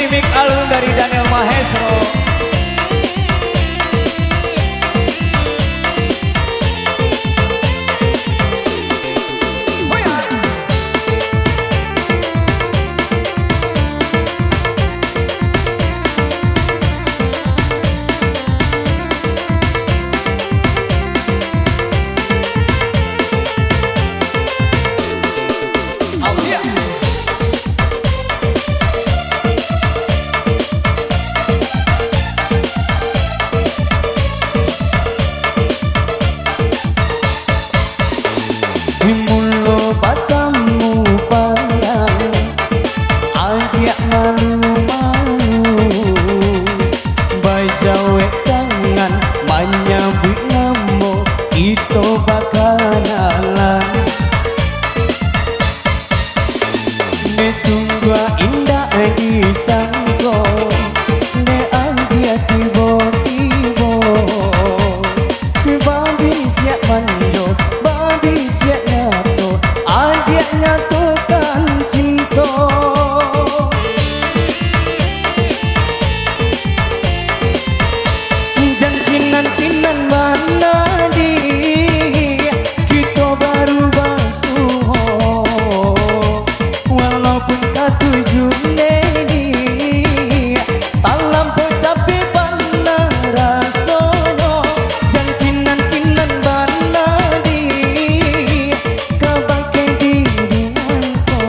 remix album dari Daniel Mahesro. Mulo batamu pandang Adia malu-malu Bai jawe tangan Manyabik namo Ito bakanalan Ne sungguh indah disangko Ne Adia tiba-tiba Babi siap manjo Babi siap nyato Adia nyatukan cinta Cinan-cinan mana di Kita baru basuh Walaupun katuju nedi Tak lampau capek pandang rasono Dan cinan-cinan mana di Kebagai dirianku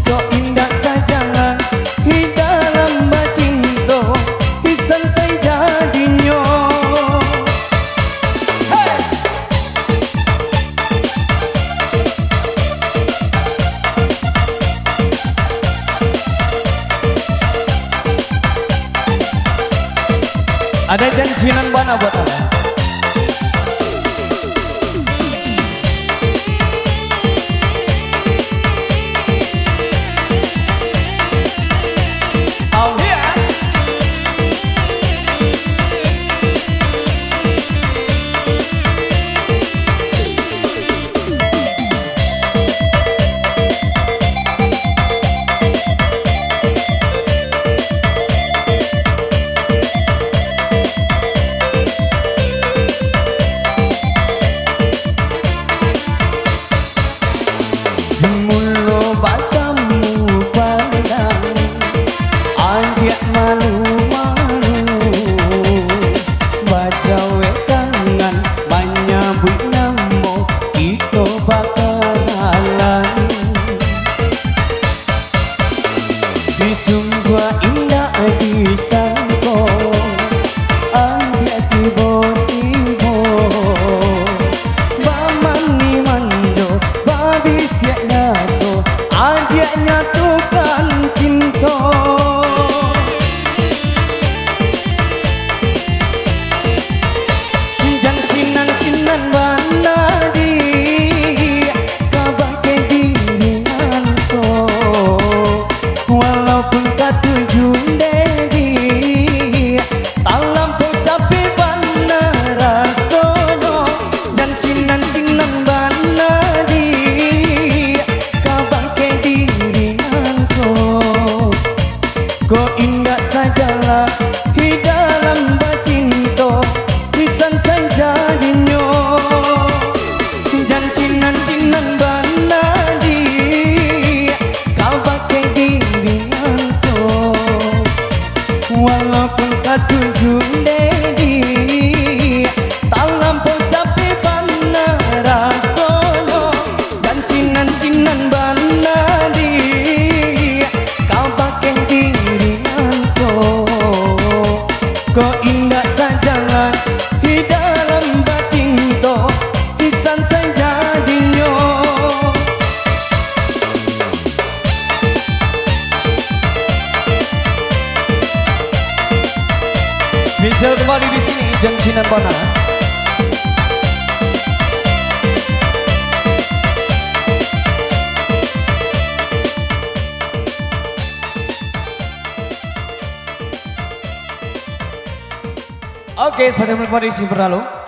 Kau indah sajalah di dalam bacinto Pisan saya jadinya Ada janjinan mana buat Anda? Oh yeah. Mulo batamu pandang Adia malu-malu Bajawe tangan Menyambut namo Ito bakalan Disungguh indah disangko Adia tiba-tiba Bamani mando Babi siap nyato Adia nyatukan cinta Jangan cinan-cinan mana di Kebagai dirianku Walaupun katuju dedi Tak lampau capek pandang rasono Dan cinan-cinan mana di Kebagai dirianku Kau indah sajalah di dalam bacinto Pisan saya jadinya Dan cinan-cinan mana di Kau pakai dirianku Walaupun katuju dedi Tak lampau capek pandang rasono Dan cinan-cinan mana di Kau pakai dirianku Kau indah sajalah di dalam bacinto Pisan saya jadinya Spesial kembali di sini janjinan mana? Oke, sampai jumpa di sini berlalu.